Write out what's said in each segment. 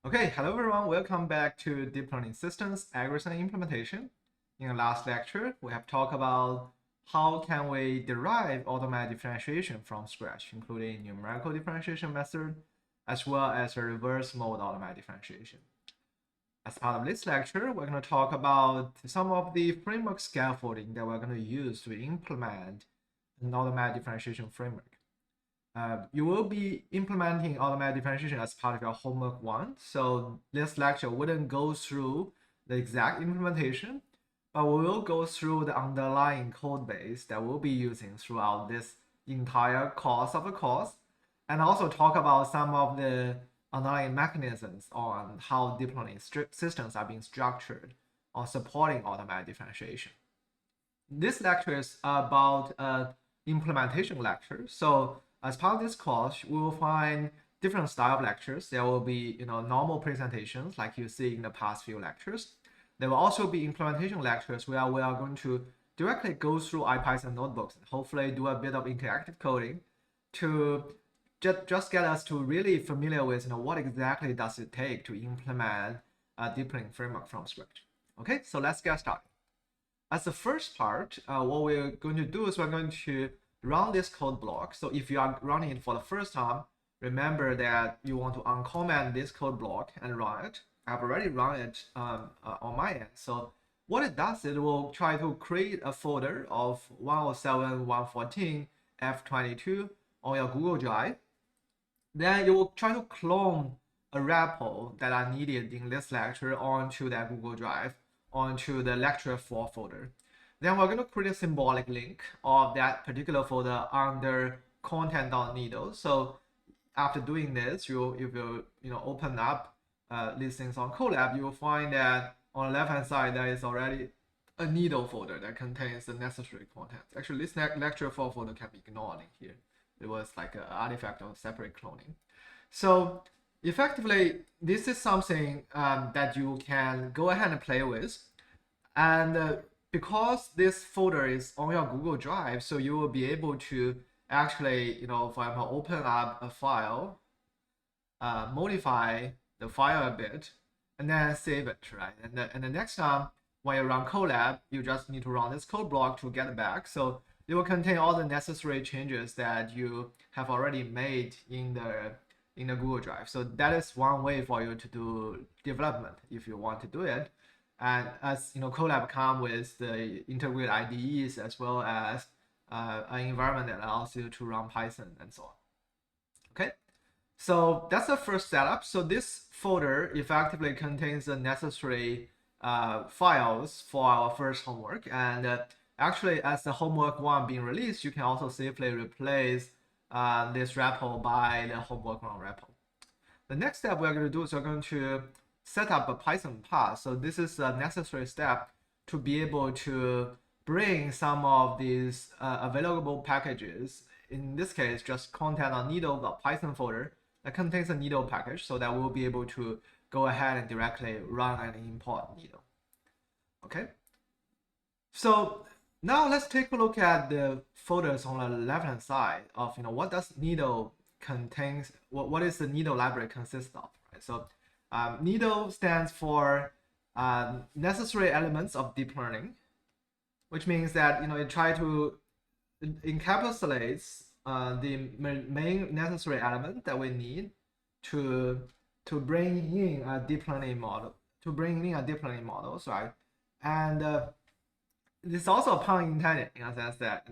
Okay, hello everyone. Welcome back to Deep Learning Systems, Algorithms and Implementation. In the last lecture, we have talked about how can we derive automatic differentiation from scratch, including numerical differentiation method, as well as a reverse mode automatic differentiation. As part of this lecture, we're going to talk about some of the framework scaffolding that we're going to use to implement an automatic differentiation framework. You will be implementing automatic differentiation as part of your homework one. So this lecture wouldn't go through the exact implementation, but we will go through the underlying code base that we'll be using throughout this entire course of the course, and also talk about some of the underlying mechanisms on how deep learning systems are being structured on supporting automatic differentiation. This lecture is about implementation lecture. So as part of this course, we will find different style of lectures. There will be normal presentations like you see in the past few lectures. There will also be implementation lectures where we are going to directly go through IPython notebooks and hopefully do a bit of interactive coding to just get us to really familiar with what exactly does it take to implement a deep learning framework from scratch. Okay, so let's get started. As the first part, what we're going to do is we're going to run this code block. So if you are running it for the first time, remember that you want to uncomment this code block and run it. I've already run it on my end. So what it does, it will try to create a folder of 107, 114, F22 on your Google Drive. Then you will try to clone a repo that are needed in this lecture onto that Google Drive, onto the lecture 4 folder. Then we're going to create a symbolic link of that particular folder under content.needle. So after doing this, if you open up these things on Colab, you will find that on the left-hand side there is already a needle folder that contains the necessary contents. Actually, this lecture 4 folder can be ignored in here. It was like an artifact of separate cloning. So effectively, this is something that you can go ahead and play with. And because this folder is on your Google Drive, so you will be able to actually, for example, open up a file, modify the file a bit, and then save it, right? And the next time when you run Colab, you just need to run this code block to get it back. So it will contain all the necessary changes that you have already made in the Google Drive. So that is one way for you to do development if you want to do it. And as Colab comes with the integrated IDEs as well as an environment that allows you to run Python and so on. Okay, so that's the first setup. So this folder effectively contains the necessary files for our first homework. And actually, as the homework one being released, you can also safely replace this repo by the homework one repo. The next step we're going to do is we're going to set up a Python path. So this is a necessary step to be able to bring some of these available packages. In this case, just content.needle.python folder that contains a needle package, so that we'll be able to go ahead and directly run and import needle. Okay. So now let's take a look at the folders on the left-hand side of what does needle contains. What is the needle library consist of? Right. So needle stands for necessary elements of deep learning, which means that it try to encapsulates the main necessary element that we need to bring in a deep learning model, right? And this is also pun intended in a sense that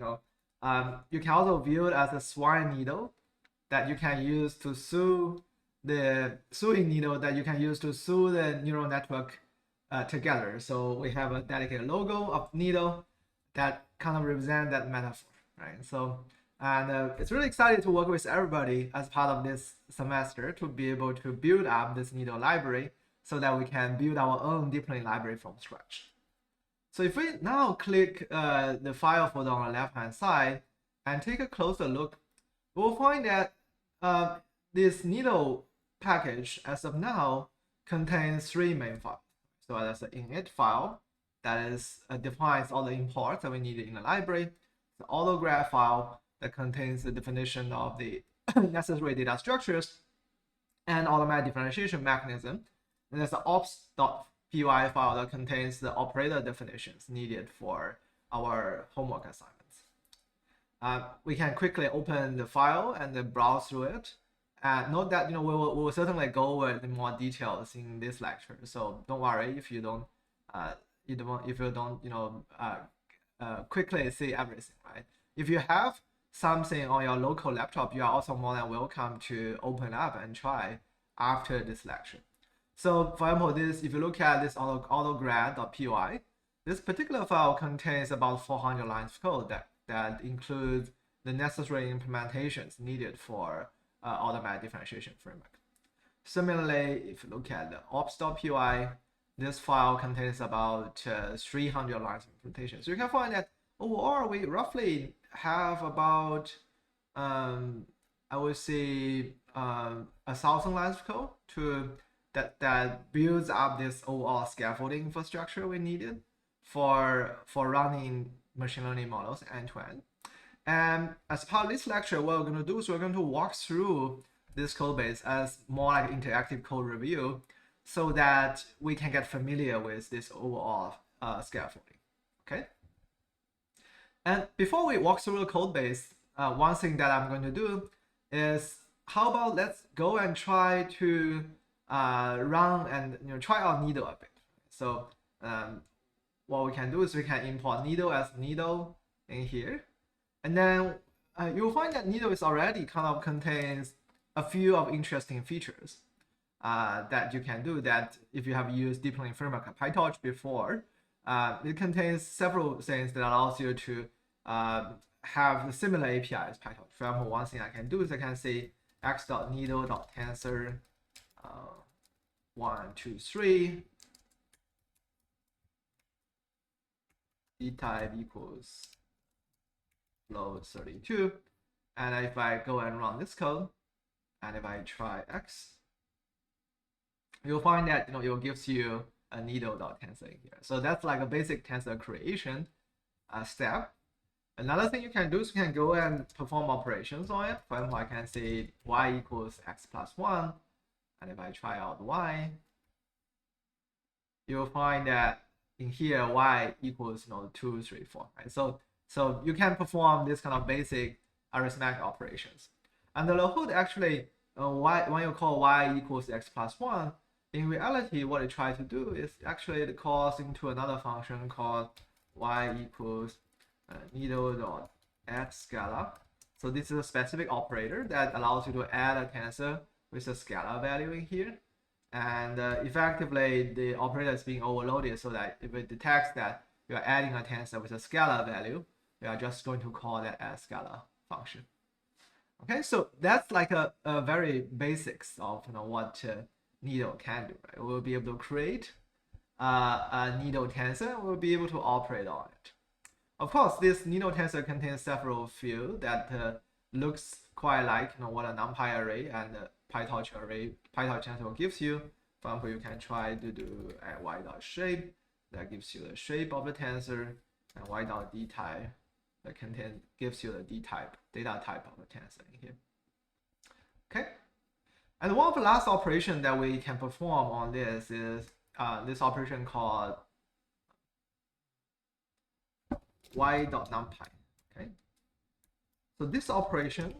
you can also view it as a swine needle that you can use to sew the sewing needle that you can use to sew the neural network together. So we have a dedicated logo of needle that kind of represent that metaphor, right? So and it's really exciting to work with everybody as part of this semester to be able to build up this needle library so that we can build our own deep learning library from scratch. So if we now click the file folder on the left-hand side and take a closer look, we'll find that this needle package as of now contains 3 main files. So there's an init file that is defines all the imports that we need in the library, the autograph file that contains the definition of the necessary data structures, and automatic differentiation mechanism. And there's the ops.py file that contains the operator definitions needed for our homework assignments. We can quickly open the file and then browse through it. Note that we will certainly go over the more details in this lecture. So don't worry if you don't quickly see everything, right? If you have something on your local laptop, you are also more than welcome to open up and try after this lecture. So for example, if you look at this autograd.py, this particular file contains about 400 lines of code that includes the necessary implementations needed for automatic differentiation framework. Similarly, if you look at the ops.py, this file contains about 300 lines of implementation. So you can find that overall we roughly have about I would say 1,000 lines of code that builds up this overall scaffolding infrastructure we needed for running machine learning models end to end. And as part of this lecture, what we're going to do is we're going to walk through this code base as more like interactive code review so that we can get familiar with this overall scaffolding, okay? And before we walk through the code base, one thing that I'm going to do is how about let's go and try to run and try out Needle a bit. So what we can do is we can import Needle as Needle in here. And then you'll find that Needle is already kind of contains a few of interesting features that you can do that if you have used deep learning framework like PyTorch before. It contains several things that allows you to have the similar API as PyTorch. For example, one thing I can do is I can say x.needle.tensor 1, 2, 3 d-type equals float 32. And if I go and run this code, and if I try x, you'll find that it gives you a needle.tensor in here. So that's like a basic tensor creation step. Another thing you can do is you can go and perform operations on it. For example, I can say y equals x plus 1. And if I try out y, you'll find that in here y equals 2, 3, 4. Right? So you can perform this kind of basic arithmetic operations. Under the hood, actually, when you call y equals x plus 1, in reality, what it tries to do is actually it calls into another function called y equals needle.add scalar. So this is a specific operator that allows you to add a tensor with a scalar value in here. And effectively, the operator is being overloaded so that if it detects that you're adding a tensor with a scalar value, we are just going to call that add scalar function. Okay, so that's like a very basics of what Needle can do. Right? We'll be able to create a Needle tensor. We'll be able to operate on it. Of course, this Needle tensor contains several fields that looks quite like what a NumPy array and a PyTorch tensor gives you. For example, you can try to do a y.shape that gives you the shape of the tensor, and y.dtype that gives you the d-type data type of the tensor in here. Okay, and one of the last operation that we can perform on this is this operation called y.numpy. Okay, so this operation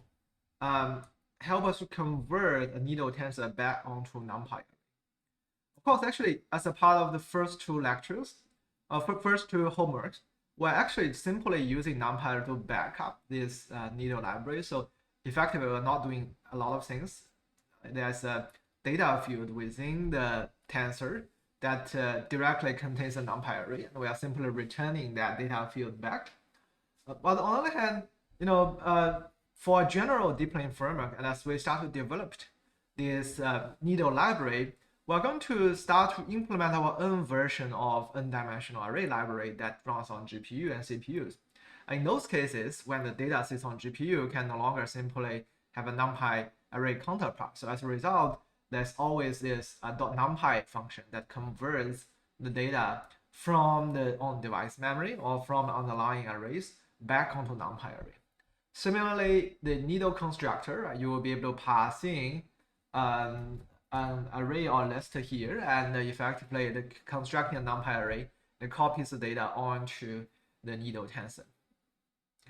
help us to convert a Needle tensor back onto NumPy. Of course, actually, as a part of the first two lectures, first two homeworks, we're actually simply using NumPy to back up this Needle library. So effectively, we're not doing a lot of things. There's a data field within the tensor that directly contains a NumPy array, and we are simply returning that data field back. But on the other hand, for a general deep learning framework, and as we start to develop this Needle library, we're going to start to implement our own version of n-dimensional array library that runs on GPU and CPUs. In those cases, when the data sits on GPU, can no longer simply have a NumPy array counterpart. So as a result, there's always this .numpy function that converts the data from the on-device memory or from underlying arrays back onto NumPy array. Similarly, the Needle constructor, you will be able to pass in an array or list here, and effectively constructing a NumPy array that copies the data onto the needle tensor.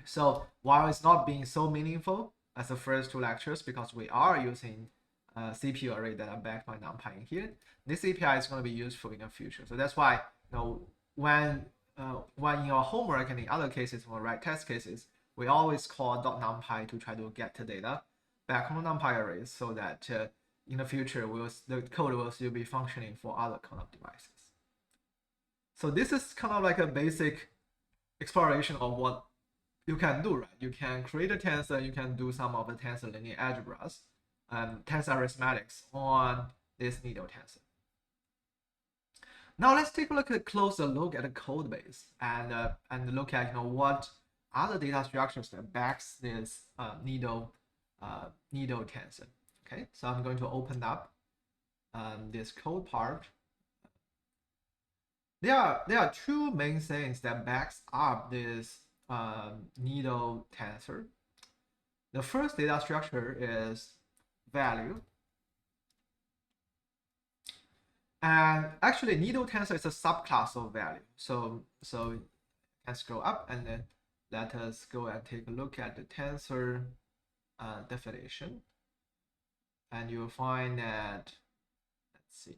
So while it's not being so meaningful as the first two lectures, because we are using CPU array that are backed by NumPy in here, this API is going to be useful in the future. So that's why, when in your homework and in other cases, when we write test cases, we always call .numpy to try to get the data back on NumPy arrays, so that in the future the code will still be functioning for other kind of devices. So this is kind of like a basic exploration of what you can do, right? You can create a tensor, you can do some of the tensor linear algebras, tensor arithmetics on this needle tensor. Now let's take a closer look at the code base and look at what other data structures that backs this needle tensor. Okay, so I'm going to open up this code part. There are two main things that backs up this needle tensor. The first data structure is value. And actually, needle tensor is a subclass of value. So let's scroll up and then let us go and take a look at the tensor definition. And you'll find that, let's see.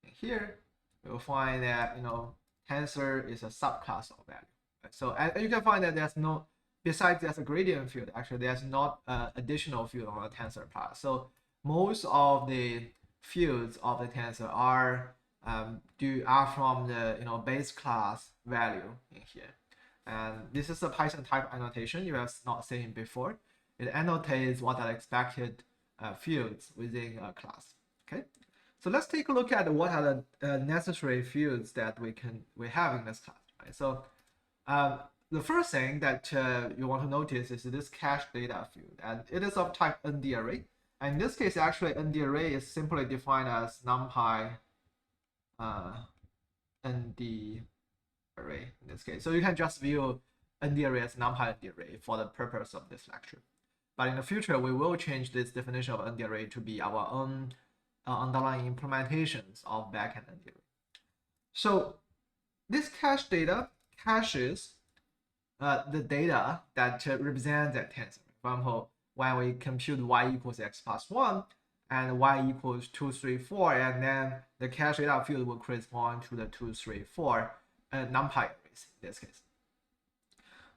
Here, you'll find that, tensor is a subclass of value. So and you can find that there's no, besides there's a gradient field, actually there's not additional field on the tensor part. So most of the fields of the tensor are from the base class value in here. And this is a Python type annotation you have not seen before. It annotates what are expected fields within a class. Okay. So let's take a look at what are the necessary fields that we have in this class. Right? So the first thing that you want to notice is this cache data field, and it is of type ND array. And in this case, actually, ND array is simply defined as NumPy ND array in this case. So you can just view ND array as NumPy ND array for the purpose of this lecture. But in the future, we will change this definition of ND array to be our own underlying implementations of backend ND array. So this cache data caches the data that represents that tensor. For example, when we compute y equals x plus 1 and y equals 2, 3, 4, and then the cache data field will correspond to the 2, 3, 4 NumPy arrays in this case.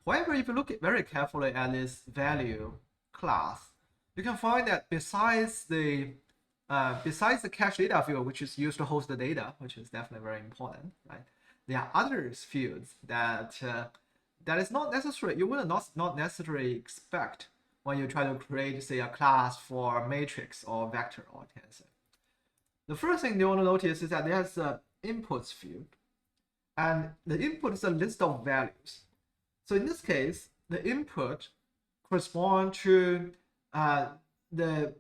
However, if you look very carefully at this value class, you can find that besides the cache data field, which is used to host the data, which is definitely very important, right? There are other fields that is not necessary. You will not necessarily expect when you try to create, say, a class for matrix or vector or tensor. The first thing you want to notice is that there's an inputs field, and the input is a list of values. So in this case, the input corresponds to the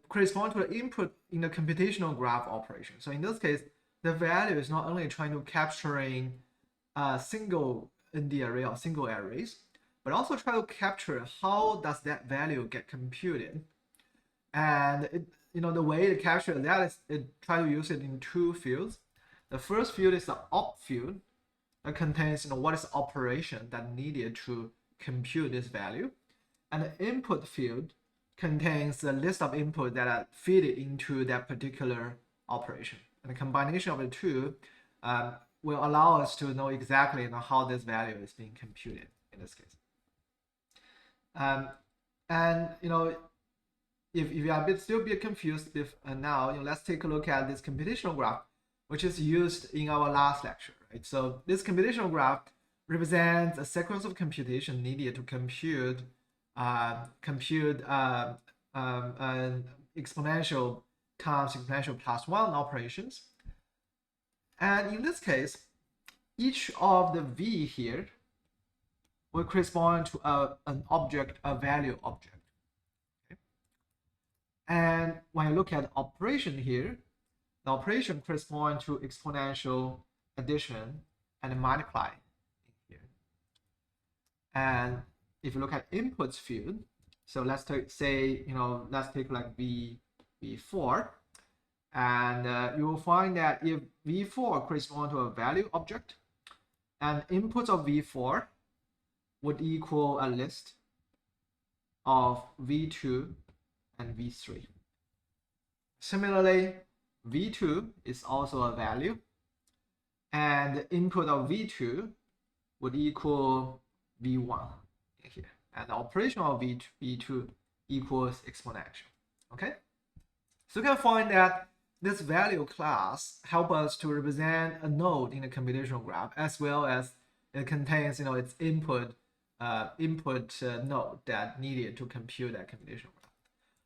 input in the computational graph operation. So in this case, the value is not only trying to capturing a single ND array or single arrays, but also try to capture how does that value get computed. And the way to capture that is it try to use it in two fields. The first field is the op field that contains what is the operation that needed to compute this value, and the input field contains a list of input that are fed into that particular operation. And the combination of the two will allow us to know exactly how this value is being computed in this case. And if you are still a bit confused now, let's take a look at this computational graph, which is used in our last lecture, right? So this computational graph represents a sequence of computation needed to compute exponential times exponential plus 1 operations. And in this case, each of the v here will correspond to an object, a value object. Okay? And when you look at operation here, the operation corresponds to exponential addition and multiply here. And if you look at inputs field, So let's say, let's take like v4, and you will find that if v4 corresponds to a value object, and input of v4 would equal a list of v2 and v3. Similarly, v2 is also a value, and the input of v2 would equal v1 here, and the operation of v2 equals exponential. Okay, so you can find that this value class helps us to represent a node in the computational graph, as well as it contains its input node that needed to compute that computational graph.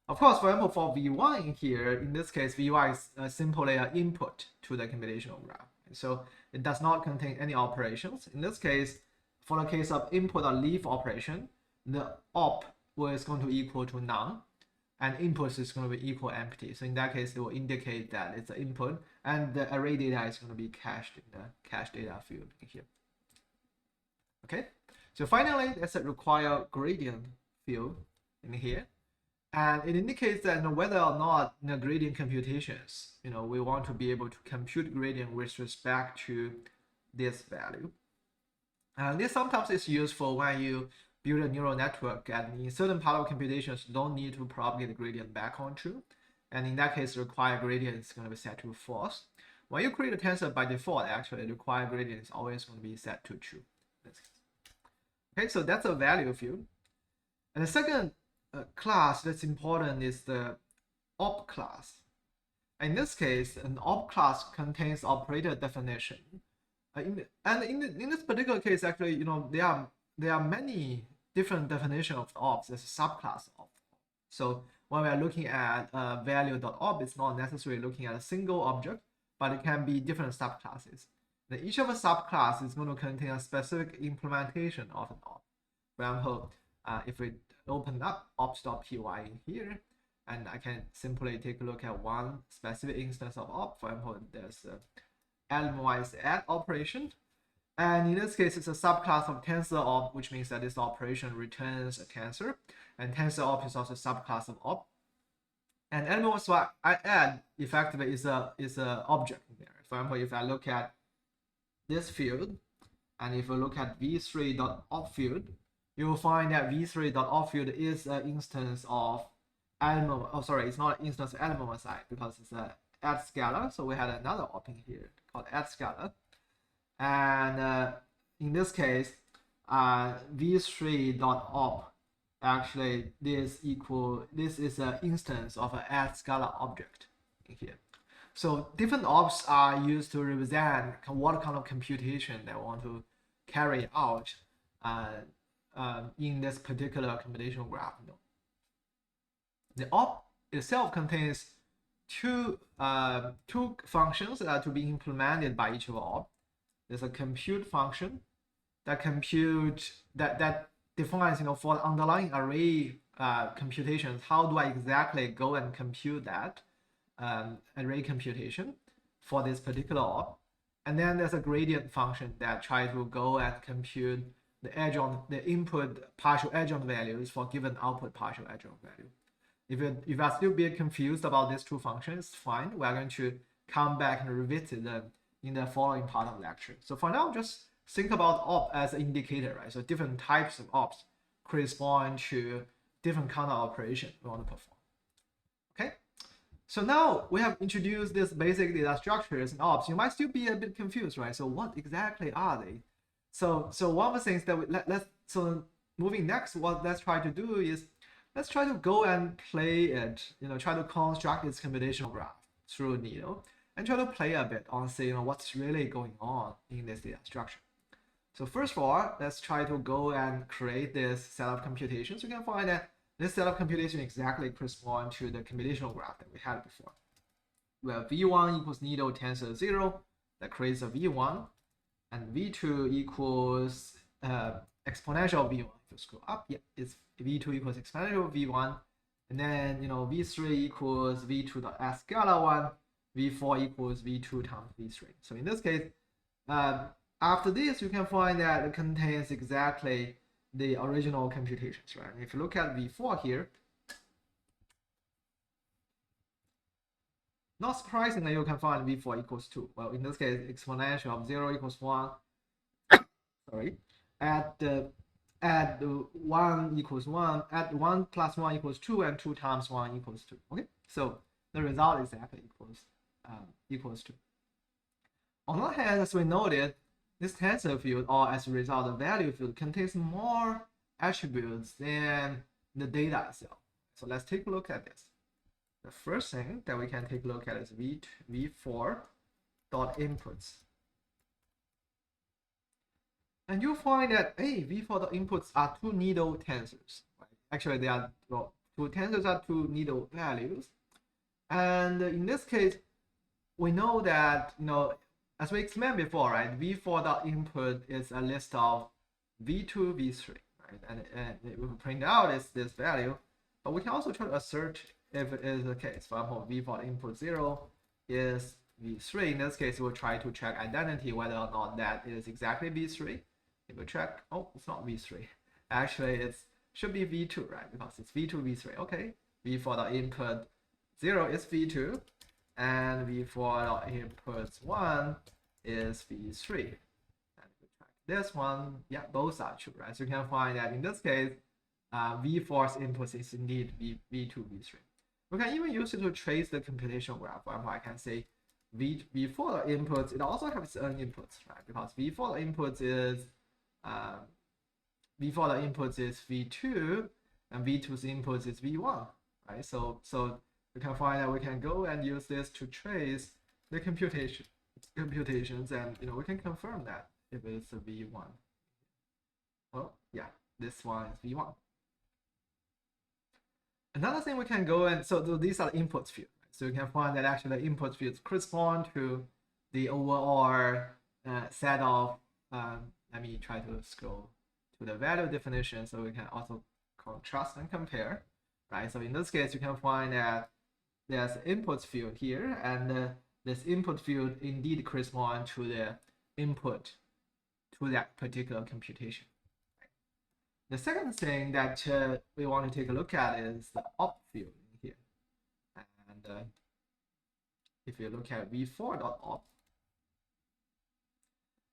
Of course, for example, for v1 in here, in this case, v1 is simply an input to the computational graph. So it does not contain any operations. In this case, for the case of input or leaf operation, the op is going to equal to none, and input is going to be equal empty. So in that case, it will indicate that it's an input, and the array data is going to be cached in the cache data field in here. Okay, so finally, there's a required gradient field in here, and it indicates that whether or not in the gradient computations, we want to be able to compute gradient with respect to this value. And this sometimes is useful when you build a neural network, and in certain part of computations, you don't need to propagate the gradient back on true. And in that case, the required gradient is going to be set to false. When you create a tensor by default, actually, the required gradient is always going to be set to true. Okay, so that's a value field. And the second class that's important is the op class. In this case, an op class contains operator definition. In this particular case, actually, there are many different definitions of ops. There's a subclass of. So when we are looking at value.op, it's not necessarily looking at a single object, but it can be different subclasses. Now, each of the subclasses is going to contain a specific implementation of an op. For example, if we open up ops.py in here, and I can simply take a look at one specific instance of op. For example, there's element-wise add operation, and in this case, it's a subclass of tensor op, which means that this operation returns a tensor, and tensor op is also a subclass of op. And element-wise add effectively is a object in there. For example, if I look at this field, and if we look at v3.op field, you will find that v3.op field is an instance of element. Oh, sorry, it's not an instance of element side because it's a add scalar. So we had another op in here called add scalar, and in this case, v3.op actually this is an instance of an add scalar object in here. So different ops are used to represent what kind of computation they want to carry out in this particular computational graph. The op itself contains two functions that are to be implemented by each of the op. There's a compute function that defines, for the underlying array computations, how do I exactly go and compute that array computation for this particular op. And then there's a gradient function that tries to go and compute the input partial adjoint values for given output partial adjoint value. If you are still being confused about these two functions, fine. We are going to come back and revisit them in the following part of the lecture. So for now, just think about op as an indicator, right? So different types of ops correspond to different kind of operation we want to perform. Okay. So now we have introduced this basic data structures and ops. You might still be a bit confused, right? So what exactly are they? So one of the things that moving next, what let's try to do is let's try to go and play it, try to construct this computational graph through Needle and try to play a bit on say, what's really going on in this data structure. So first of all, let's try to go and create this set of computations. You can find that this set of computation exactly corresponds to the computational graph that we had before. Where v1 equals needle tensor 0, that creates a v1, and v2 equals exponential v1. If you scroll up, yeah, it's v2 equals exponential v1, and then v3 equals v2 dot add scalar 1, v4 equals v2 times v3. So in this case, after this, you can find that it contains exactly the original computations, right? If you look at V4 here, not surprisingly, you can find V4 equals 2. Well, in this case, exponential of 0 equals 1. Sorry. At 1 equals 1, at 1 plus 1 equals 2, and 2 times 1 equals 2. Okay, so the result is exactly equals 2. On the other hand, as we noted, this tensor field, or as a result, the value field, contains more attributes than the data itself. So let's take a look at this. The first thing that we can take a look at is v4 dot inputs. And you'll find that v4 dot inputs are two needle tensors. Right? Actually, they are, well, two tensors are two needle values. And in this case, we know that, as we explained before, right, v4 dot input is a list of v2, v3, right? And we print out is this value, but we can also try to assert if it is the case. For example, v4 input 0 is v3. In this case, we'll try to check identity whether or not that is exactly v3. If we check, oh, it's not v3. Actually, it should be v2, right? Because it's v2, v3. Okay, v4 dot input 0 is v2, and v4 dot input 1 is v3. And if we check this one, yeah, both are true, right? So you can find that in this case, v4's input is indeed v2, v3. We can even use it to trace the computational graph. For example, I can say v4 inputs, it also has its own inputs, right? Because v4 inputs is v2, and v2's inputs is v1, right? So we can find that we can go and use this to trace the computations, and we can confirm that if it's a v1. Well, yeah, this one is v1. Another thing we can go and so these are the input fields. Right? So you can find that actually the input fields correspond to the overall set of. Let me try to scroll to the value definition so we can also contrast and compare, right? So in this case, you can find that there's an input field here, and this input field indeed corresponds to the input to that particular computation. The second thing that we want to take a look at is the op field here. And if you look at v4.op,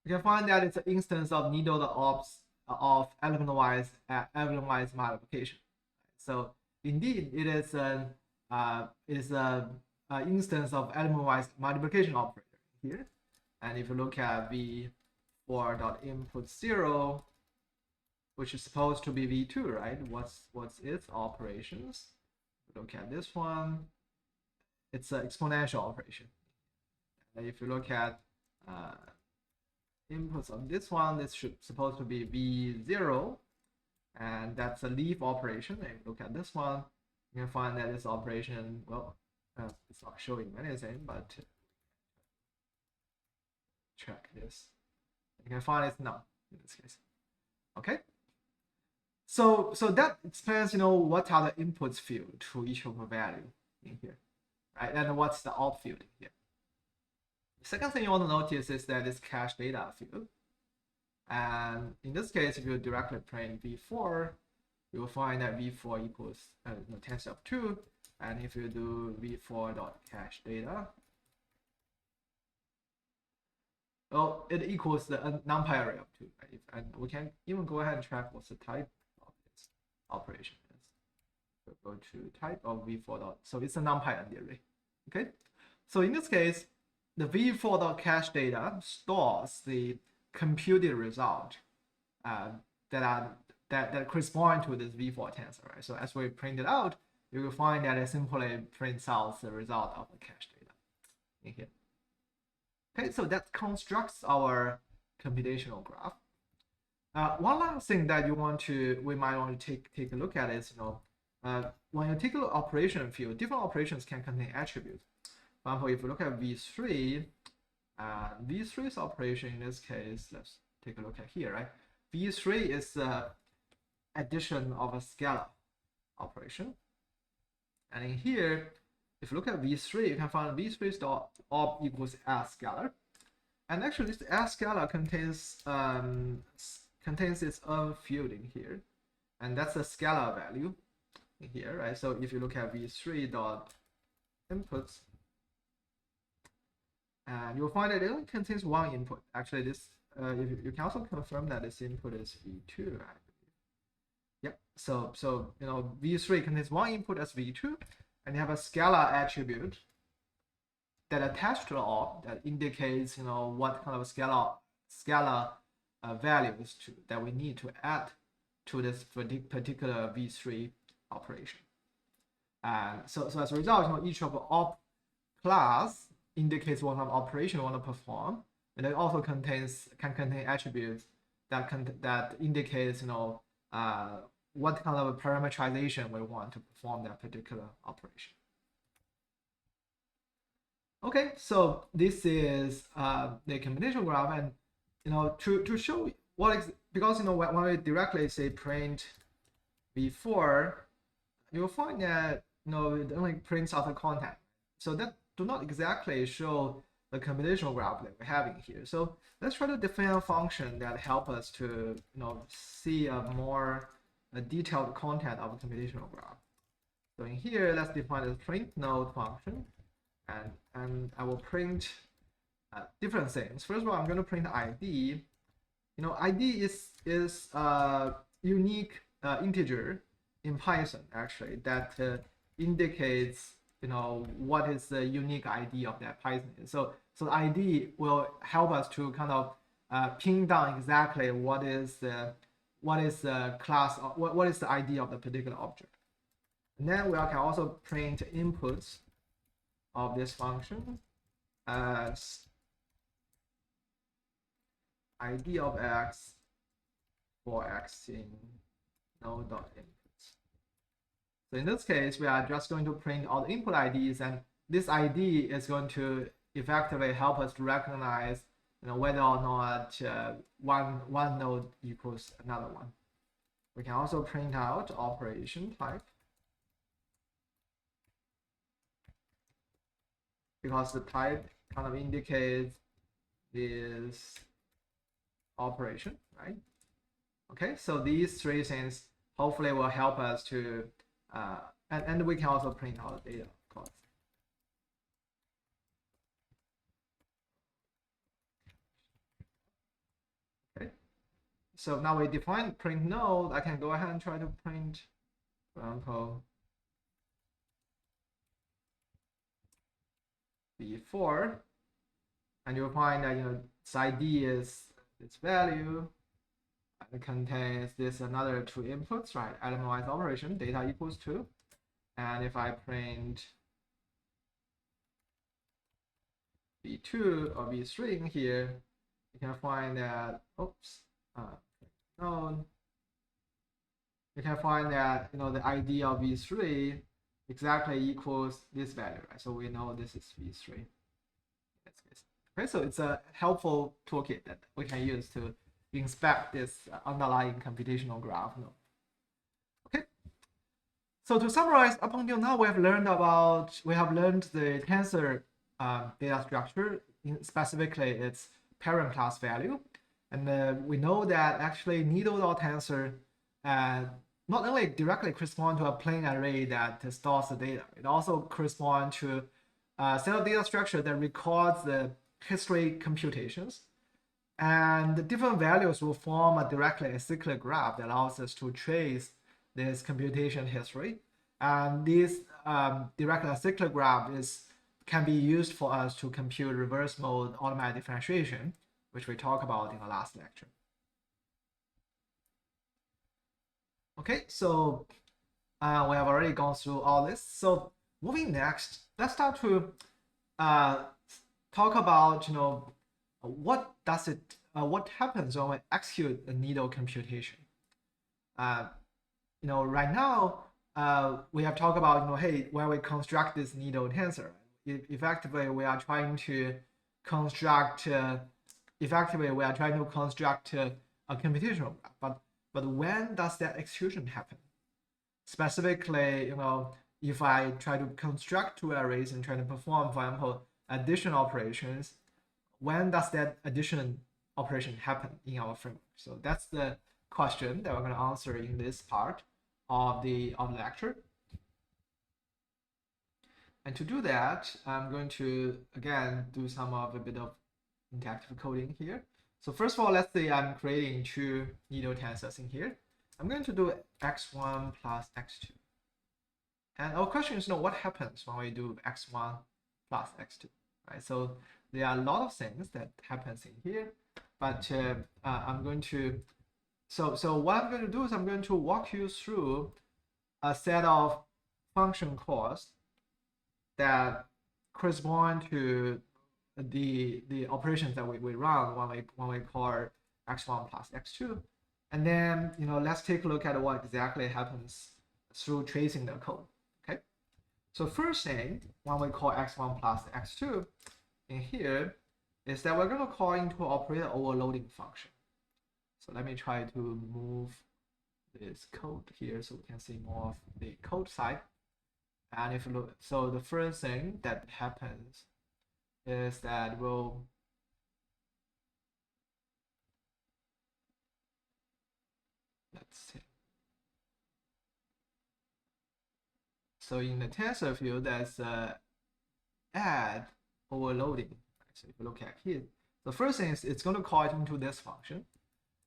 you can find that it's an instance of needle.ops of element-wise multiplication. So indeed, it is an instance of element-wise multiplication operator here. And if you look at v4.input 0, which is supposed to be v2, right? What's its operations? Look at this one. It's an exponential operation. And if you look at inputs of this one, this should supposed to be v0, and that's a leaf operation. And if you look at this one, you can find that this operation, well, it's not showing anything, but check this. You can find it's none in this case. Okay. So that explains, what are the inputs field to each of the value in here, right? And what's the op field in here. The second thing you want to notice is that it's cache data field. And in this case, if you directly print v4, you will find that v4 equals tensor of 2. And if you do v4.cache data, well, it equals the numpy array of 2. Right? And we can even go ahead and track what's the type of this operation is. So go to type of v4. So it's a numpy array. Okay. So in this case, the v4.cache data stores the computed result that correspond to this v4 tensor, right? So as we print it out, you will find that it simply prints out the result of the cache data in here. Okay, so that constructs our computational graph. One last thing that we might want to take a look at is, when you take a look at operation field, different operations can contain attributes. For example, if you look at v3, v3's operation in this case, let's take a look at here, right? v3 is the addition of a scalar operation. And in here, if you look at v3, you can find v3's op equals s scalar. And actually, this s scalar contains contains its own field in here, and that's a scalar value in here, right? So if you look at v3 dot inputs, and you'll find that it only contains one input. Actually, this you can also confirm that this input is v2, I believe. Yep. So v3 contains one input as v2, and you have a scalar attribute that attached to the op that indicates what kind of scalar values that we need to add to this particular v3 operation. And so as a result, each of the op class indicates what kind of operation we want to perform, and it also can contain attributes that indicates what kind of parameterization we want to perform that particular operation. Okay, so this is the computational graph, and to show because when we directly say print v4, you'll find that it only prints out the content, so that do not exactly show the computational graph that we're having here. So let's try to define a function that help us to see a more detailed content of a computational graph. So in here, let's define the print node function, and I will print different things. First of all, I'm going to print ID. ID is a unique integer in Python, actually, that indicates what is the unique ID of that Python. So ID will help us to kind of pin down exactly what is the class, what is the ID of the particular object. And then we can also print inputs of this function as ID of x for x in node.inputs. So in this case, we are just going to print all the input IDs, and this ID is going to effectively help us to recognize whether or not one node equals another one. We can also print out operation type, because the type kind of indicates this operation, right? Okay, so these three things hopefully will help us to, and we can also print out the data, of course. Okay, so now we define print node. I can go ahead and try to print, for example, v4, and you'll find that its ID is its value, and it contains this another two inputs, right? Element-wise operation, data equals 2, and if I print v2 or v3 in here, you can find that node. You can find that the ID of v3 exactly equals this value, right? So we know this is v3 in this case. Okay, so it's a helpful toolkit that we can use to inspect this underlying computational graph node. Okay, so to summarize, up until now we have learned the tensor data structure, specifically its parent class value, and we know that actually needle.tensor not only directly correspond to a plain array that stores the data, it also corresponds to a set of data structure that records the history computations. And the different values will form a directly acyclic graph that allows us to trace this computation history. And this directly acyclic graph can be used for us to compute reverse mode automatic differentiation, which we talked about in the last lecture. Okay, so we have already gone through all this. So moving next, let's start to talk about what happens when we execute a needle computation. Right now we have talked about hey, when we construct this needle tensor, effectively we are trying to construct a computational graph, but when does that execution happen? Specifically, if I try to construct two arrays and try to perform, for example, addition operations, when does that addition operation happen in our framework. So that's the question that we're going to answer in this part of the lecture. And to do that, I'm going to again do a bit of interactive coding here. So first of all, let's say I'm creating two needle tensors in here. I'm going to do x1 plus x2. And our question is, what happens when we do x1 plus x2, right? So there are a lot of things that happens in here, but I'm going to, so what I'm going to do is I'm going to walk you through a set of function calls that correspond to the operations that we run when we call x1 plus x2. And then, let's take a look at what exactly happens through tracing the code. Okay. So first thing, when we call x1 plus x2 in here, is that we're going to call into operator overloading function. So let me try to move this code here so we can see more of the code side. And if you look, so the first thing that happens is that let's see. So in the tensor field, there's add overloading. So if you look at here, the first thing is it's going to call it into this function,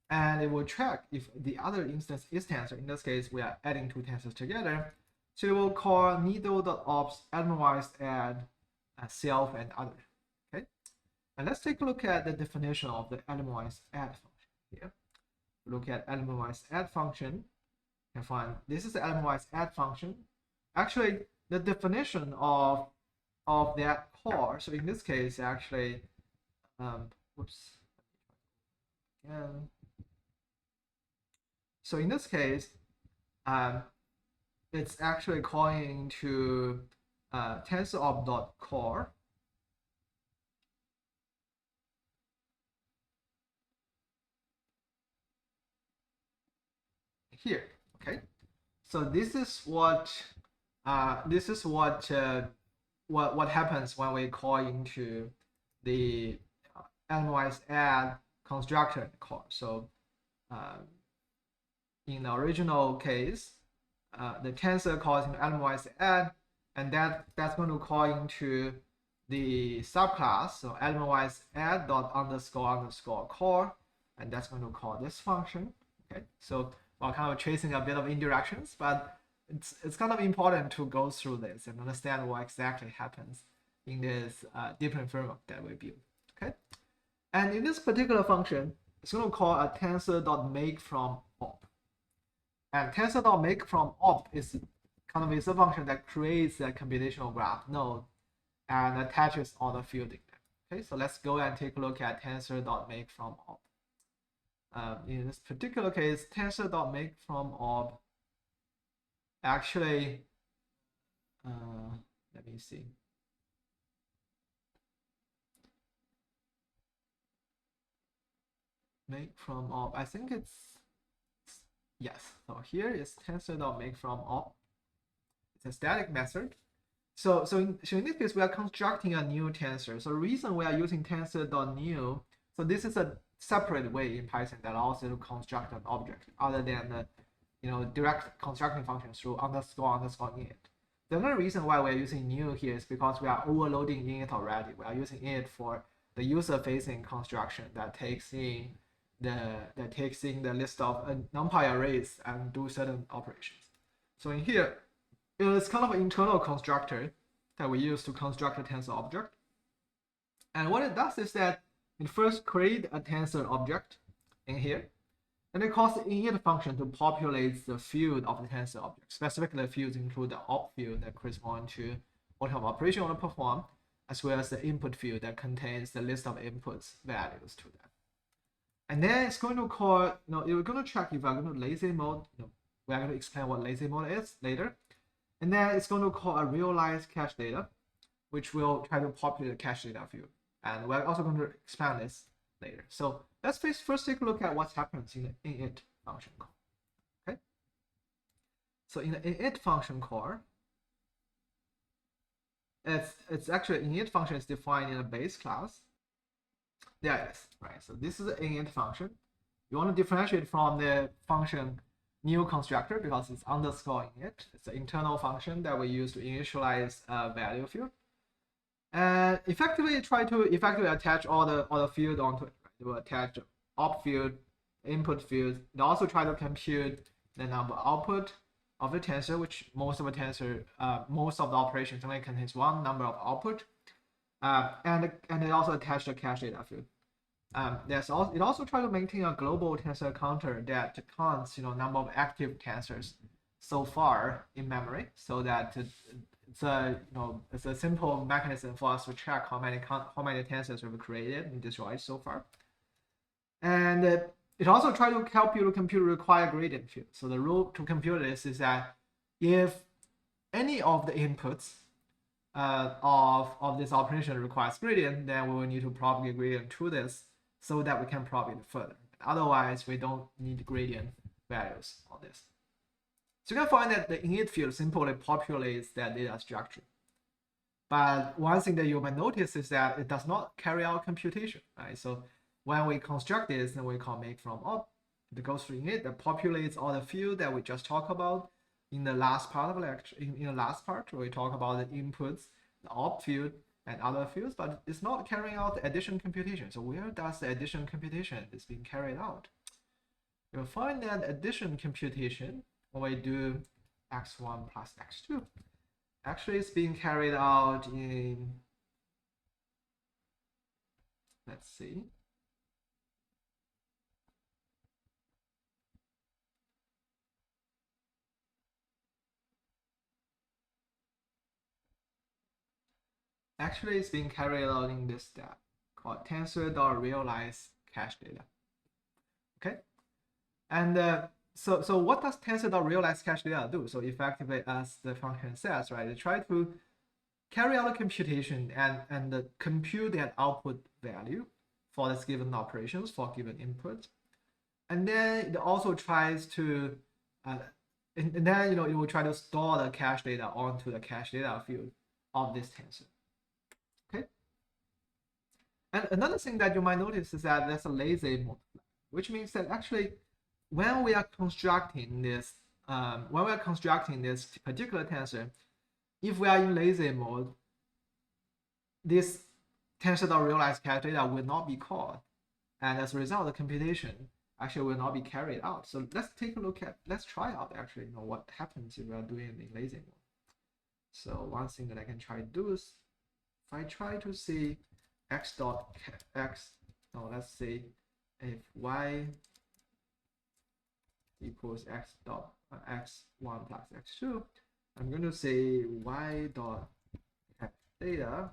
and it will check if the other instance is tensor. In this case, we are adding two tensors together. So it will call needle.ops element-wise add self and other. Okay, and let's take a look at the definition of the element-wise add function here. Look at element-wise add function and find this is the element-wise add function. Actually, the definition of that call. So in this case, actually, whoops. Again. So in this case, it's actually calling to tensorOp.core. Here, okay. So this is what happens when we call into the element-wise add constructor call. So in the original case, the tensor calls into element-wise add, and that's going to call into the subclass, so element-wise add dot underscore underscore core, and that's going to call this function. Okay, so we're kind of tracing a bit of indirections, but it's kind of important to go through this and understand what exactly happens in this different framework that we build. Okay, and in this particular function, it's going to call a tensor.make from op. And tensor.make from op is kind of a function that creates a computational graph node and attaches all the field in there. Okay, so let's go and take a look at tensor.make from op. In this particular case, tensor.make from op actually, let me see. Make from op, I think it's, yes. So here is tensor.make from op. It's a static method. So in this case, we are constructing a new tensor. So the reason we are using tensor.new, so this is a separate way in Python that allows you to construct an object other than the direct constructing function through underscore underscore init. The other reason why we're using new here is because we are overloading init already. We are using init for the user-facing construction that takes in the list of NumPy arrays and do certain operations. So in here, it's kind of an internal constructor that we use to construct a tensor object. And what it does is that it first creates a tensor object in here, and it calls the init function to populate the field of the tensor object. Specifically, the fields include the op field that corresponds to what type of operation you want to perform, as well as the input field that contains the list of inputs values to that. And then it's going to call, you're going to check if we're going to lazy mode. We're going to explain what lazy mode is later. And then it's going to call a realized cache data, which will try to populate the cache data field. And we're also going to expand this later. So let's first take a look at what happens in the init function call. Okay. So in the init function call, it's actually init function is defined in a base class. There it is, right? So this is an init function. You want to differentiate from the function new constructor because it's underscore init. It's an internal function that we use to initialize a value field. And effectively try to attach all the field onto it. Right? We'll attach the op field, input field. It also try to compute the number output of the tensor, which most of the operations only contains one number of output. And it also attached a cache data field. It also tries to maintain a global tensor counter that counts number of active tensors so far in memory, so that it's a simple mechanism for us to track how many tensors we've created and destroyed so far. And it also tries to help you to compute required gradient field. So the rule to compute this is that if any of the inputs of this operation requires gradient, then we will need to propagate gradient to this so that we can propagate it further. Otherwise, we don't need gradient values on this. So you can find that the init field simply populates that data structure. But one thing that you might notice is that it does not carry out computation, right? So when we construct this, then we call make from op. It goes through init that populates all the field that we just talked about in the last part of the lecture. In the last part, we talk about the inputs, the op field, and other fields, but it's not carrying out the addition computation. So where does the addition computation is being carried out? You'll find that addition computation, when we do x1 plus x2, actually it's being carried out in, let's see, actually it's being carried out in this step called tensor.realize cache data. Okay, and so what does tensor.realize cache data do? So effectively, as the function says, right, it tries to carry out a computation and compute that output value for this given operations for given input, and then it also tries to and then it will try to store the cache data onto the cache data field of this tensor. Okay. And another thing that you might notice is that there's a lazy mode, which means that actually when we are constructing this particular tensor, if we are in lazy mode, this tensor.realize cache data will not be called, and as a result, the computation actually will not be carried out. So let's take a look at, let's try out actually what happens if we are doing it in lazy mode. So one thing that I can try to do is, if I try to see let's say if y equals x1 plus x2, I'm going to say y dot data.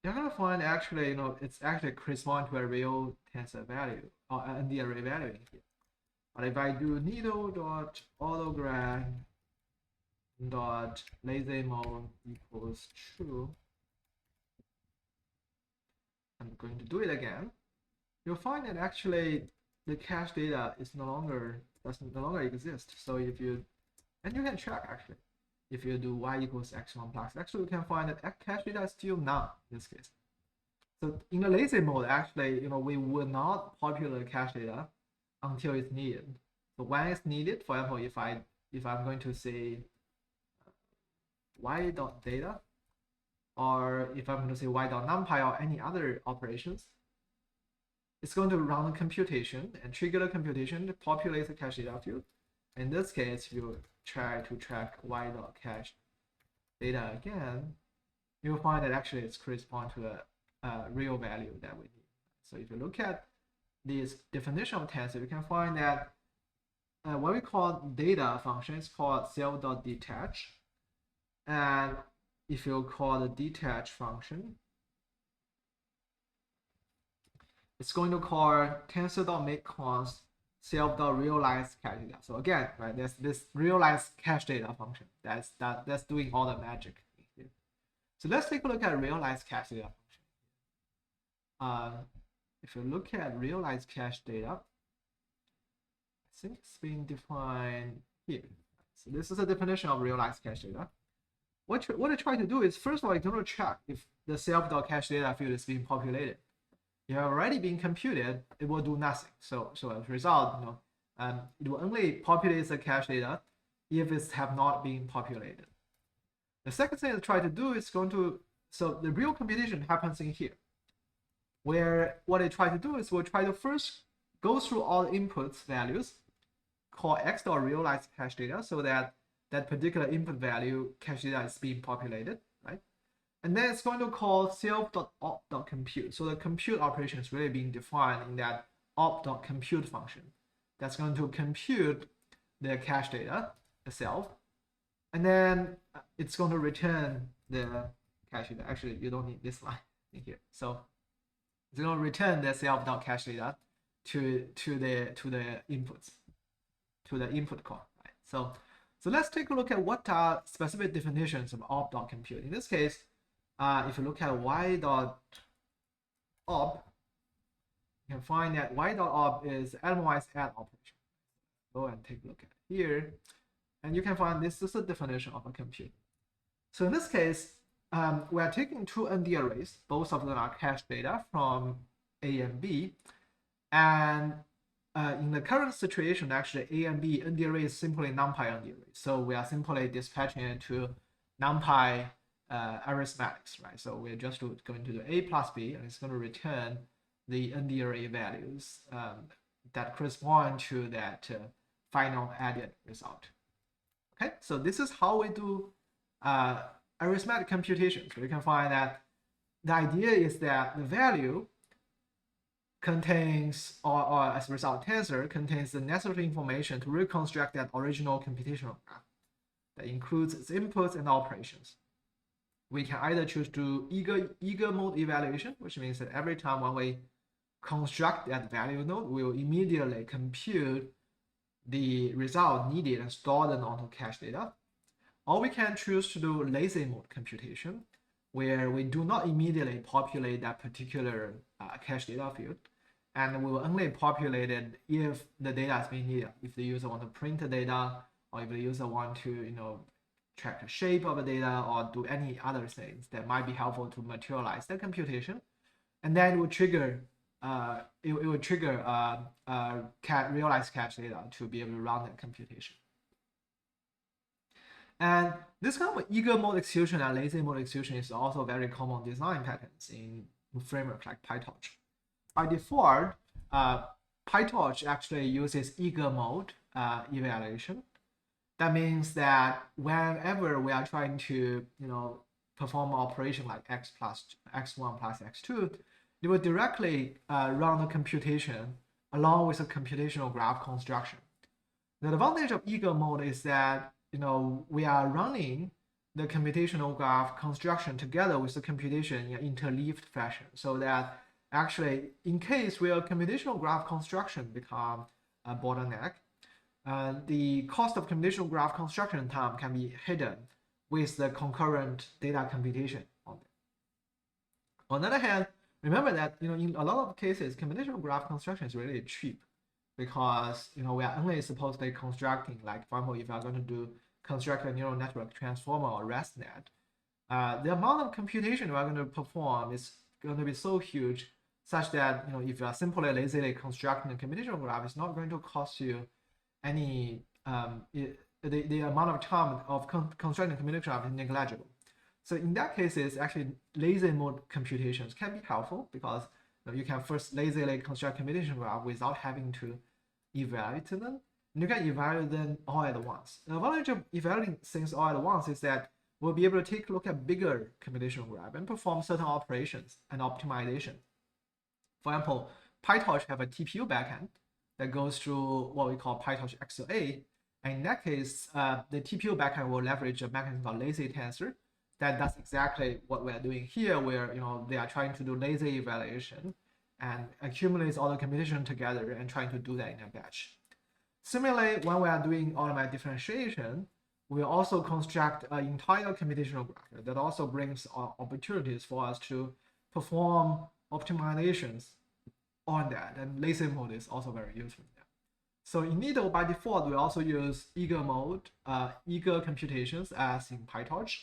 You're going to find actually, it's actually correspond to a real tensor value or an the array value in here. But if I do needle dot autograph dot lazy mode equals true, I'm going to do it again. You'll find that actually the cache data does no longer exist. So if you, and you can check actually, if you do y equals x1 plus x2, you can find that cache data is still none in this case. So in the lazy mode, actually, we will not populate cache data until it's needed. So when it's needed, for example, if I'm going to say y.data, or if I'm going to say y.numpy or any other operations, it's going to run a computation and trigger the computation to populate the cache data field. In this case, if you try to track y.cache data again, you'll find that actually it's correspond to the real value that we need. So if you look at this definition of tensor, you can find that what we call data function is called self.detach. And if you call the detach function, it's going to call tensor.makeConst self.realize cache data. So again, right, there's this realize cache data function that's doing all the magic here. So let's take a look at realize cache data function. If you look at realize cache data, I think it's being defined here. So this is a definition of realize cache data. What I try to do is, first of all, I'm going to check if the self.cache data field is being populated. If it already been computed, it will do nothing. So as a result, it will only populate the cache data if it have not been populated. The second thing to try to do is so the real computation happens in here, where what I try to do is we'll try to first go through all the inputs values, call x.realized cache data, so that that particular input value cache data is being populated, right? And then it's going to call self.op.compute. So the compute operation is really being defined in that op.compute function. That's going to compute the cache data itself. And then it's going to return the cache data. Actually, you don't need this line in here. So it's going to return the self.cache data to the inputs, to the input call. Right? So let's take a look at what are specific definitions of op.compute. In this case, if you look at y.op, you can find that y.op is element-wise add operation. Go and take a look at it here, and you can find this is a definition of a compute. So in this case, we are taking two ND arrays. Both of them are cache data from A and B, and in the current situation, actually A and B ND array is simply NumPy ND array. So we are simply dispatching it to NumPy arithmetics, right? So we're just going to do A plus B, and it's going to return the ND array values that correspond to that final added result. Okay, so this is how we do arithmetic computation. So you can find that the idea is that the value contains, or as a result, tensor contains the necessary information to reconstruct that original computational graph that includes its inputs and operations. We can either choose to eager mode evaluation, which means that every time when we construct that value node, we will immediately compute the result needed and store them onto cache data. Or we can choose to do lazy mode computation, where we do not immediately populate that particular cache data field, and we will only populate it if the data is being needed. If the user want to print the data, or if the user want to track the shape of the data, or do any other things that might be helpful to materialize the computation, and then it will trigger realized cache data to be able to run that computation. And this kind of eager mode execution and lazy mode execution is also very common design patterns in frameworks like PyTorch. By default, PyTorch actually uses eager mode evaluation. That means that whenever we are trying to perform an operation like x1 plus x2, it will directly run the computation along with a computational graph construction. The advantage of eager mode is that we are running the computational graph construction together with the computation in interleaved fashion, so that actually in case where computational graph construction become a bottleneck, the cost of computational graph construction time can be hidden with the concurrent data computation on it. On the other hand, remember that in a lot of cases, computational graph construction is really cheap, because we are only supposed to be constructing, like for example, if you are going to construct a neural network transformer or ResNet, the amount of computation we are going to perform is going to be so huge, such that if you are simply lazily constructing a computational graph, it's not going to cost you any the amount of time of constructing a computational graph is negligible. So in that case, it's actually lazy mode computations can be helpful, because you can first lazily construct computation graph without having to evaluate them. And you can evaluate them all at once. The advantage of evaluating things all at once is that we'll be able to take a look at bigger computational graph and perform certain operations and optimization. For example, PyTorch have a TPU backend that goes through what we call PyTorch XOA. And in that case, the TPU backend will leverage a mechanism called lazy tensor that does exactly what we're doing here, where they are trying to do lazy evaluation and accumulates all the computation together and trying to do that in a batch. Similarly, when we are doing automatic differentiation, we also construct an entire computational graph that also brings opportunities for us to perform optimizations on that, and lazy mode is also very useful. So in Needle, by default, we also use eager mode, eager computations as in PyTorch.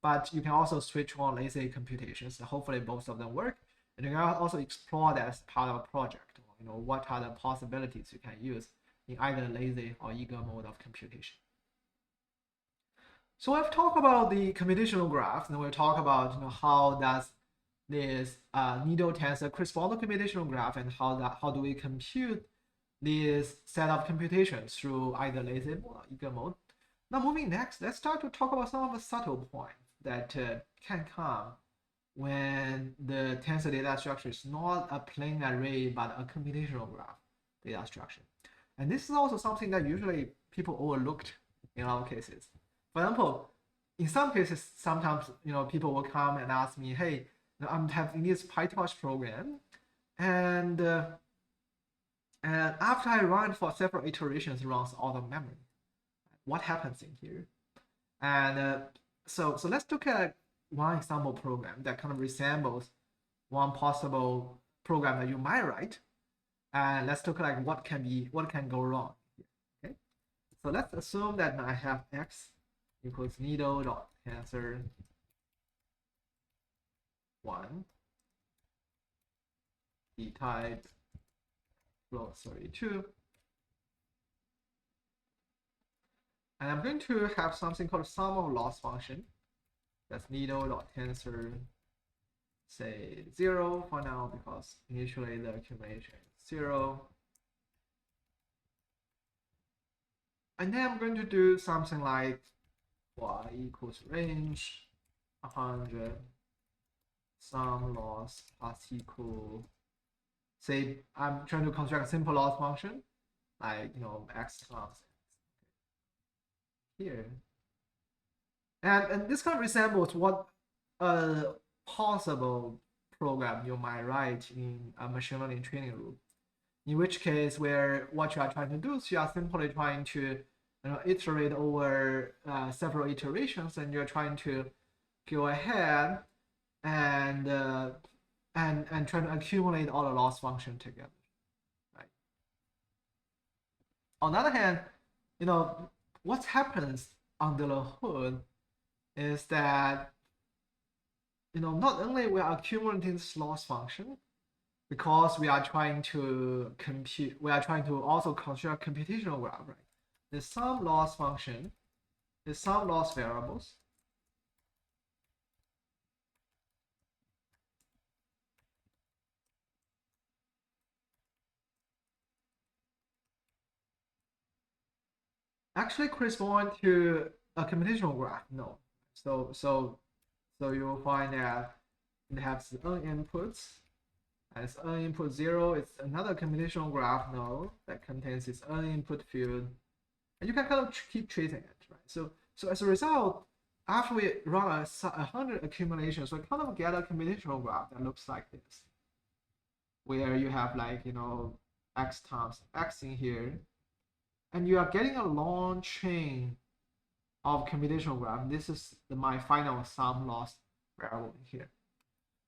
but you can also switch on lazy computations. Hopefully both of them work. And you can also explore that as part of a project. What are the possibilities you can use in either lazy or eager mode of computation. So we've talked about the computational graph, and we'll talk about how does this needle tensor correspond to computational graph, and how do we compute this set of computations through either lazy mode or eager mode. Now moving next, let's start to talk about some of the subtle points that can come when the tensor data structure is not a plain array but a computational graph data structure. And this is also something that usually people overlooked in our cases. For example, in some cases, sometimes people will come and ask me, hey, I'm having this PyTorch program, and after I run for several iterations, it runs out of memory. What happens in here? And so let's look at one example program that kind of resembles one possible program that you might write, and let's look at what can go wrong here. Okay, so let's assume that I have x equals needle.tensor 1 d type float 32, and I'm going to have something called sum of loss function. That's needle.tensor, say 0 for now, because initially the accumulation is 0. And then I'm going to do something like y equals range 100 sum loss plus equal, say I'm trying to construct a simple loss function like x times here. And this kind of resembles what a possible program you might write in a machine learning training group. In which case, where what you are trying to do is you are simply trying to iterate over several iterations, and you're trying to go ahead and try to accumulate all the loss function together, right? On the other hand, what happens under the hood is that not only we are accumulating this loss function, because we are trying to compute, we are trying to also construct computational graph, right? The sum loss function, the sum loss variables, actually correspond to a computational graph. No, so you will find that it has n inputs. As n input 0, it's another computational graph node that contains its n input field, and you can kind of keep tracing it, right? So as a result, after we run 100 accumulations, we kind of get a computational graph that looks like this, where you have x times x in here, and you are getting a long chain of computational graph. This is my final sum loss variable here.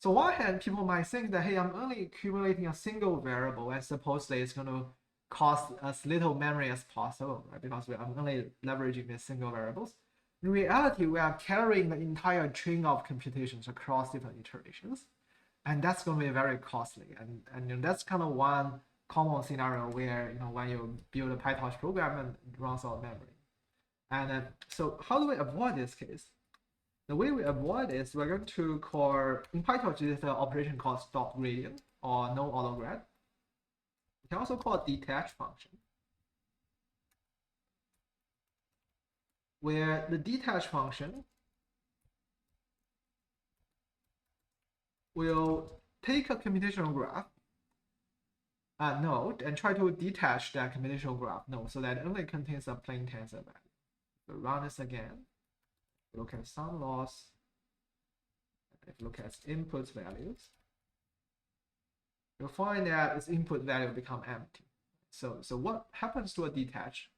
So on one hand, people might think that, hey, I'm only accumulating a single variable, and supposedly it's going to cost as little memory as possible, right? Because I'm only leveraging these single variables. In reality, we are carrying the entire chain of computations across different iterations, and that's going to be very costly. And that's kind of one common scenario where when you build a PyTorch program and it runs out of memory. And so how do we avoid this case? The way we avoid is we're going to call, in PyTorch, this is an operation called stop gradient or no autograd. We can also call it detach function, where the detach function will take a computational graph node and try to detach that computational graph node so that it only contains a plain tensor value. So run this again. Look at sum loss. If you look at input values, you'll find that its input value become empty. So what happens to a detach?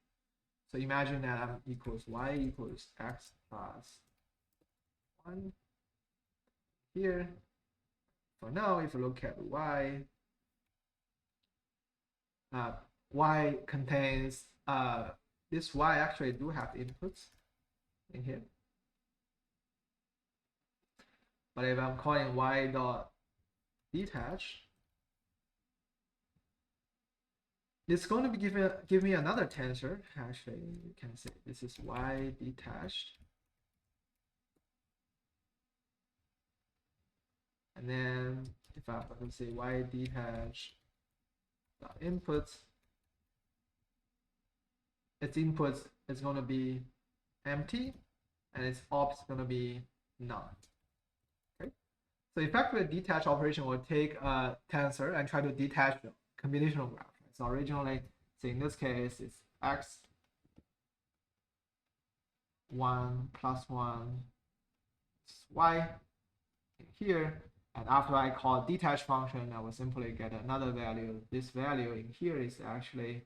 So imagine that m equals y equals x plus 1 here. For now, if you look at y, y contains this y actually do have inputs in here. But if I'm calling y dot detach, it's going to be give me another tensor. Actually, you can say this is y detached. And then if I'm going to say y detach inputs, its inputs is going to be empty, and its ops is going to be none. Okay. So effectively, detach operation will take a tensor and try to detach the computational graph. Right? So originally, so in this case, it's x 1 plus 1 y here, and after I call detach function, I will simply get another value. This value in here is actually,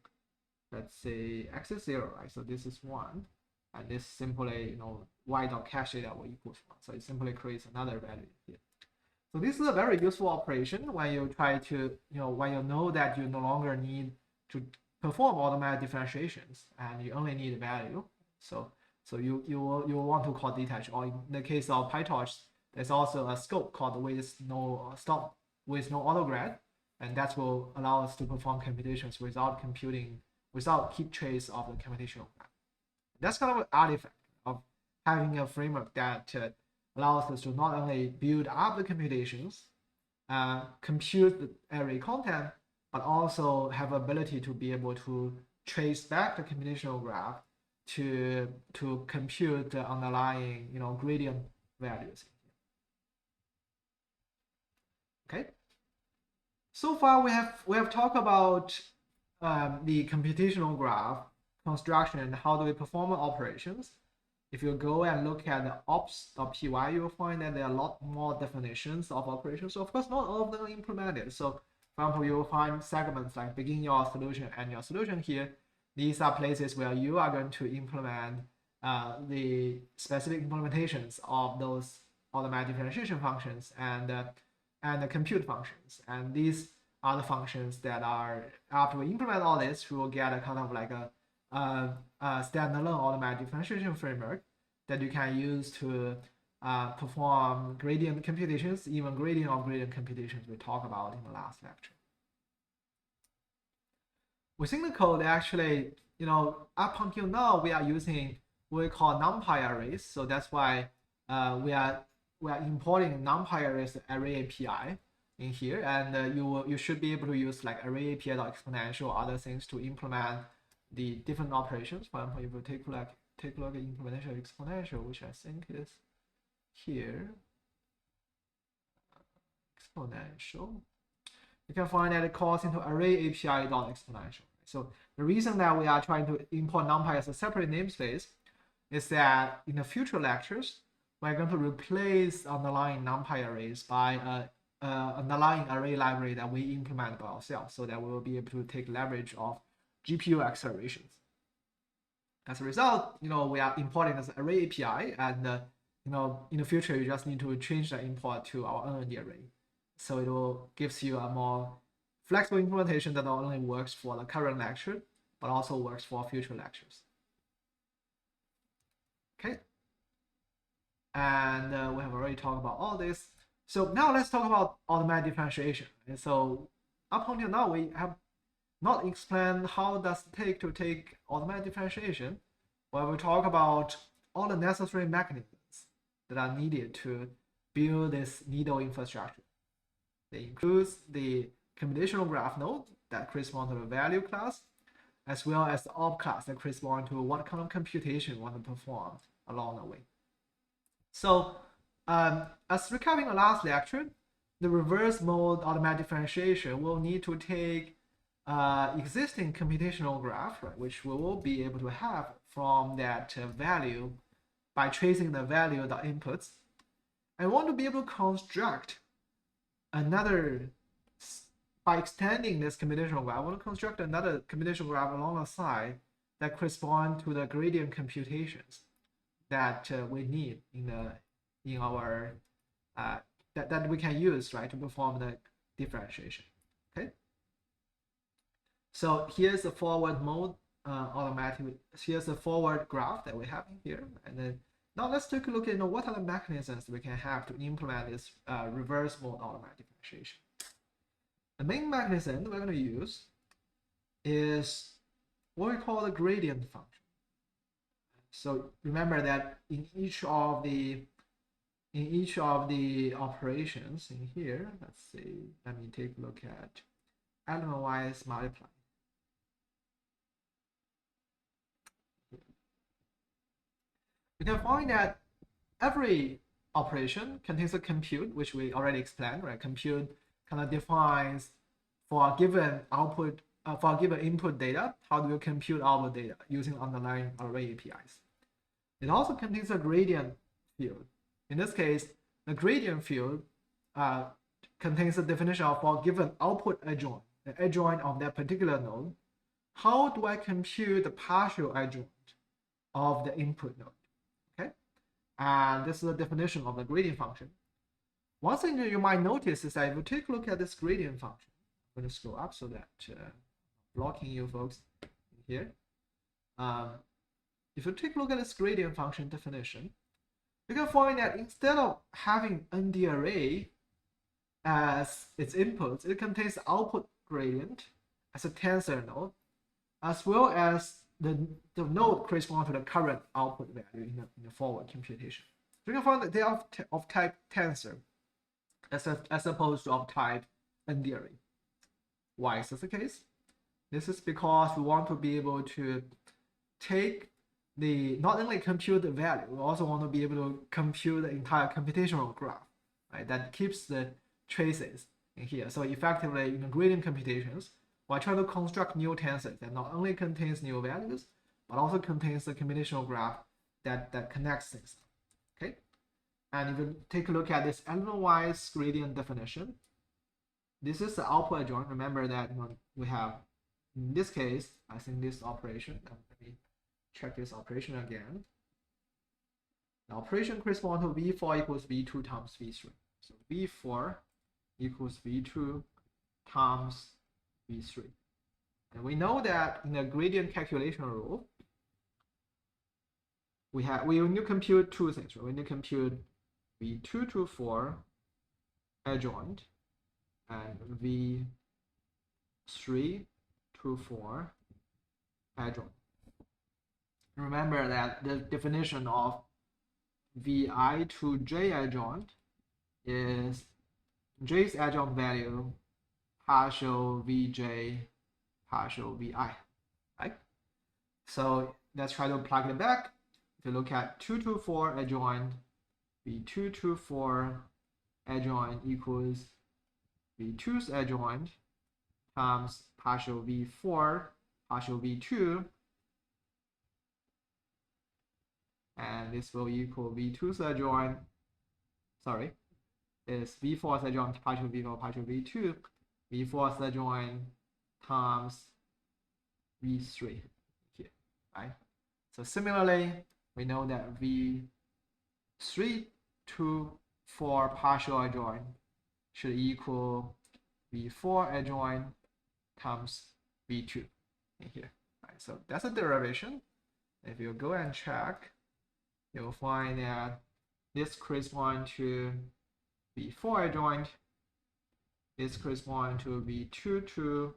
let's say, x is 0, right? So this is 1, and this simply, y dot cache data will equal 1. So it simply creates another value here. So this is a very useful operation when you try to, when you know that you no longer need to perform automatic differentiations and you only need a value. So you will want to call detach, or in the case of PyTorch, there's also a scope called with no stop with no autograd, and that will allow us to perform computations without keep trace of the computational graph. That's kind of an artifact of having a framework that allows us to not only build up the computations, compute the array content, but also have ability to be able to trace back the computational graph to compute the underlying gradient values. Okay. So far we have talked about the computational graph construction and how do we perform operations. If you go and look at the ops.py, you'll find that there are a lot more definitions of operations. So of course, not all of them are implemented. So for example, you'll find segments like begin your solution and your solution here. These are places where you are going to implement the specific implementations of those automatic differentiation functions and the compute functions. And these are the functions that are, after we implement all this, we will get a kind of like a standalone automatic differentiation framework that you can use to perform gradient computations, even gradient of gradient computations we talked about in the last lecture. Within the code, actually, up until now, we are using what we call NumPy arrays. So that's why we are importing NumPy arrays array API in here, and you should be able to use like array API.exponential or other things to implement the different operations. For example, if you take a look at implementation of exponential, which I think is here, exponential, you can find that it calls into array API.exponential. So the reason that we are trying to import NumPy as a separate namespace is that in the future lectures, we're going to replace underlying NumPy arrays by underlying array library that we implement by ourselves, so that we will be able to take leverage of GPU accelerations. As a result, we are importing this array API, and in the future, you just need to change the import to our own array. So it will gives you a more flexible implementation that not only works for the current lecture, but also works for future lectures. Okay. And we have already talked about all this. So now let's talk about automatic differentiation. And so up until now, we have not explained how does it take to take automatic differentiation, but we talk about all the necessary mechanisms that are needed to build this needle infrastructure. They include the computational graph node that corresponds to the value class, as well as the op class that corresponds to what kind of computation you want to perform along the way. So as recapping the last lecture, the reverse mode automatic differentiation will need to take existing computational graph, right, which we will be able to have from that value by tracing the value of the inputs. I want to be able to construct another, by extending this computational graph, I want to construct another computational graph along the side that correspond to the gradient computations that we need in our that we can use, right, to perform the differentiation. Okay. So here's the forward mode automatic. Here's the forward graph that we have here, and then Now let's take a look at what are the mechanisms we can have to implement this reverse mode automatic differentiation. The main mechanism that we're going to use is what we call the gradient function. So remember that in each of the operations in here, let's see, let me take a look at element-wise multiply. You can find that every operation contains a compute, which we already explained, right? Compute kind of defines for a given output, for a given input data, how do you compute output data using underlying array APIs. It also contains a gradient field. In this case, the gradient field contains the definition of for a given output adjoint, the adjoint of that particular node. How do I compute the partial adjoint of the input node? Okay, and this is the definition of the gradient function. One thing that you might notice is that if you take a look at this gradient function, I'm going to scroll up so that blocking you folks here. If you take a look at this gradient function definition, you can find that instead of having ND array as its inputs, it contains the output gradient as a tensor node, as well as the node corresponds to the current output value in the forward computation. So you can find that they are of type tensor as opposed to of type ND array. Why is this the case? This is because we want to be able to take not only compute the value, we also want to be able to compute the entire computational graph, right? That keeps the traces in here. So effectively, in the gradient computations, we're trying to construct new tensors that not only contains new values, but also contains the computational graph that connects things. Okay, and if you take a look at this element-wise gradient definition, this is the output adjoint. Remember that we have, in this case, I think this operation. Let me check this operation again. The operation corresponds to V4 equals V2 times V3. So V4 equals V2 times V3. And we know that in the gradient calculation rule, we need to compute two things. Right? We need to compute V2 to 4 adjoint and V3 to 4 adjoint. Remember that the definition of Vi to j adjoint is j's adjoint value partial Vj partial Vi, right? So let's try to plug it back. If you look at 2 to 4 adjoint, V2 to 4 adjoint equals V2's adjoint times partial V4 partial V2, and this will equal V2's adjoint, sorry, is V4's adjoint partial V4 partial V2, V4's adjoint times V3 here, right? So similarly, we know that V3 to 4 partial adjoint should equal V4 adjoint times V2 in here, right? So that's a derivation. If you go and check, you'll find that this corresponds to V4 adjoint, this corresponds to V2 to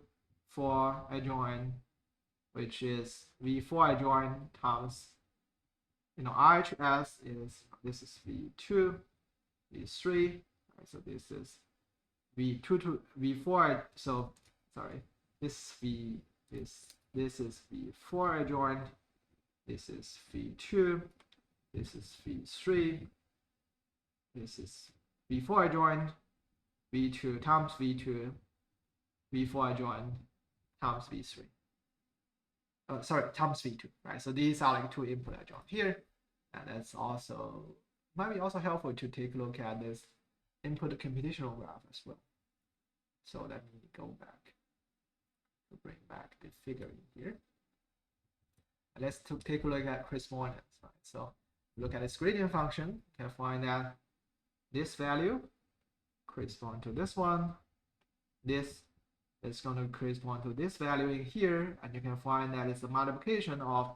4 adjoint, which is V4 adjoint times, I to S is, this is V2, V3, right? So this is V2 to V4, so sorry, this is V4 adjoint, this is V2, this is V3, this is V4 adjoint, V2 times V2, V4 adjoint times V3. Sorry, times V2, right? So these are like two input adjoint here, and that's also might be also helpful to take a look at this input computational graph as well. So let me go back to bring back the figure in here. Let's take a look at correspondence, right? So look at this gradient function, you can find that this value corresponds to this one. This is going to correspond to this value in here, and you can find that it's a multiplication of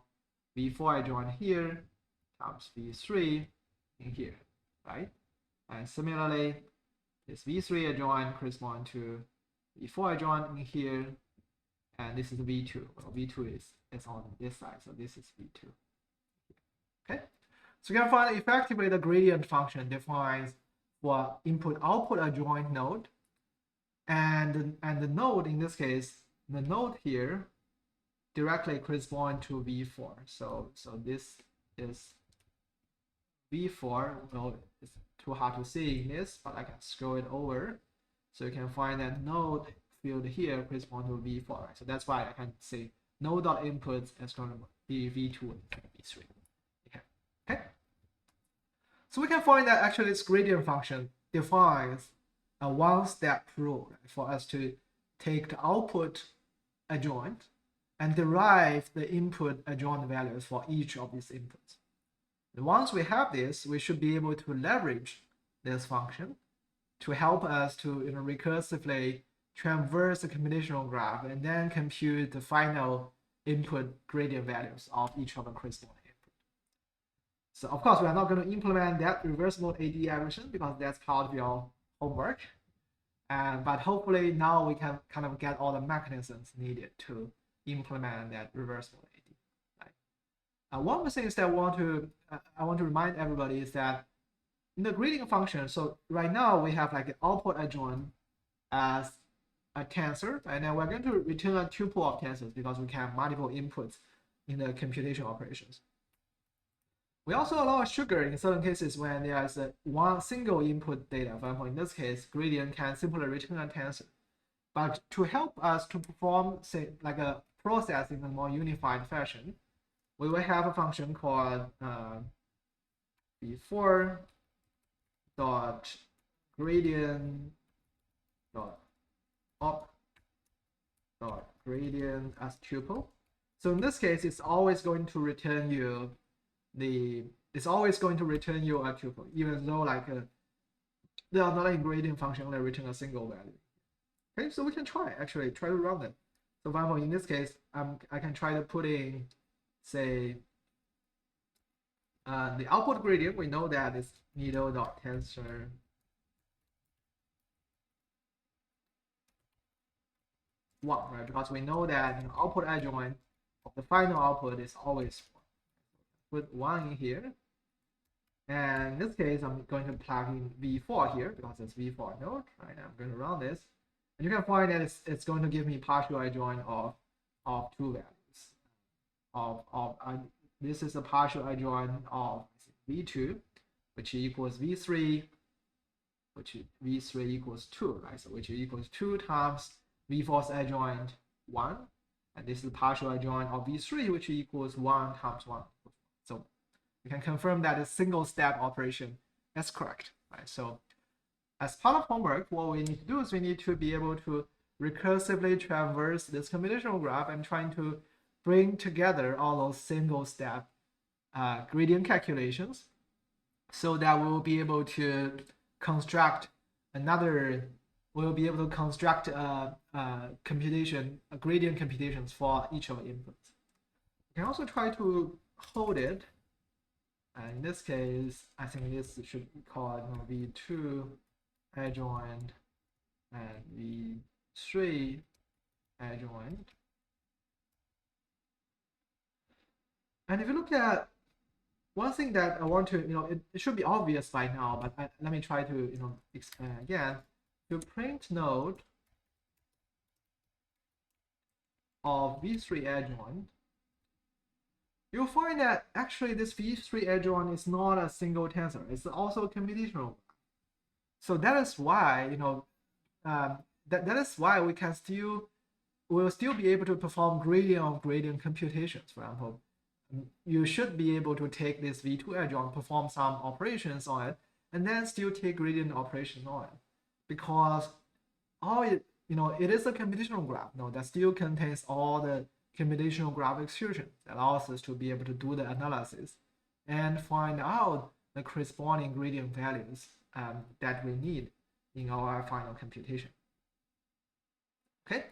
V4 adjoint here times v3 in here, right? And similarly, this v3 adjoint corresponds to v4 adjoint in here, and this is v2. Well, v2 is on this side, so this is v2. Okay, so you can find effectively the gradient function defines for input-output adjoint node, and the node in this case, the node here directly correspond to v4. So this is v4. Well, it's too hard to see in this, but I can scroll it over, so you can find that node field here correspond to v4. Right? So that's why I can say node.input is going to be v2 and v3. Okay. So we can find that actually this gradient function defines a one-step rule, right, for us to take the output adjoint and derive the input adjoint values for each of these inputs. And once we have this, we should be able to leverage this function to help us to recursively traverse the computational graph and then compute the final input gradient values of each of the corresponding. So of course, we are not going to implement that reverse mode AD aggression because that's part of your homework. But hopefully now we can kind of get all the mechanisms needed to implement that reverse mode AD. Right? One of the things that I want to remind everybody is that in the gradient function, so right now we have like an output adjoint as a tensor, and then we're going to return a tuple of tensors because we can have multiple inputs in the computation operations. We also allow sugar in certain cases when there is one single input data. For example, in this case, gradient can simply return a tensor. But to help us to perform, say, like a process in a more unified fashion, we will have a function called v4 dot gradient dot op dot gradient as tuple. So in this case, it's always going to return you a tuple, even though like they are not a gradient function, only return a single value. Okay, so we can try to run it. So for example, in this case, I can try to put in, say, the output gradient. We know that it's needle.tensor one, right? Because we know that output adjoint of the final output is always one. Put one in here, and in this case, I'm going to plug in v4 here because it's v4 node, right? I'm going to run this, and you can find that it's going to give me partial adjoint of two values. This is a partial adjoint of v2, which equals v3, which v3 equals 2, right? So which equals 2 times v4's adjoint 1, and this is partial adjoint of v3, which equals 1 times 1. So we can confirm that a single step operation is correct, right? So as part of homework, what we need to do is we need to be able to recursively traverse this computational graph and trying to bring together all those single step gradient calculations so that we'll be able to construct gradient computations for each of the inputs. You can also try to hold it, and in this case, I think this should be called v2 adjoint and v3 adjoint. And if you look at one thing that I want to, it should be obvious by now, but let me try to, explain again. To print node of v3 adjoint, you'll find that actually this v3 adjoint is not a single tensor. It's also computational. So that is why, that is why we'll still be able to perform gradient of gradient computations. For example, you should be able to take this v2 adjoint, perform some operations on it, and then still take gradient operations on it, because it is a computational graph that still contains all the computational graph execution that allows us to be able to do the analysis and find out the corresponding gradient values that we need in our final computation. Okay,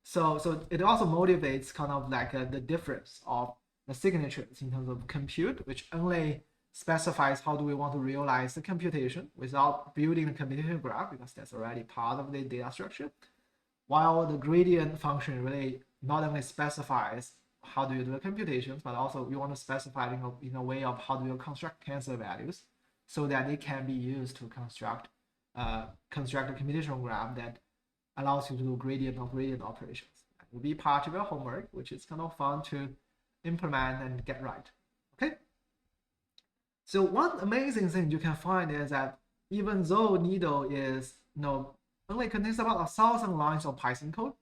so it also motivates kind of like the difference of the signatures in terms of compute, which only specifies how do we want to realize the computation without building the computation graph, because that's already part of the data structure. While the gradient function really not only specifies how do you do the computations, but also we want to specify in a way of how do you construct tensor values so that it can be used to construct a computational graph that allows you to do gradient of gradient operations. That will be part of your homework, which is kind of fun to implement and get right. Okay. So one amazing thing you can find is that even though Needle is only contains about 1,000 lines of Python code,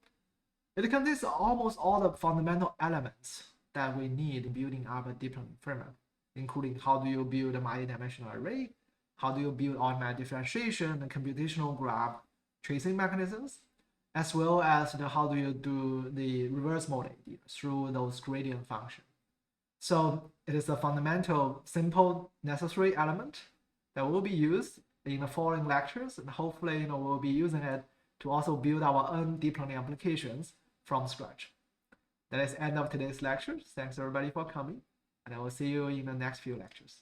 it contains almost all the fundamental elements that we need in building up a deep learning framework, including how do you build a multi-dimensional array, how do you build automatic differentiation and computational graph tracing mechanisms, as well as how do you do the reverse modeling through those gradient functions. So it is a fundamental, simple, necessary element that will be used in the following lectures, and hopefully we'll be using it to also build our own deep learning applications from scratch. That is the end of today's lecture. Thanks everybody for coming, and I will see you in the next few lectures.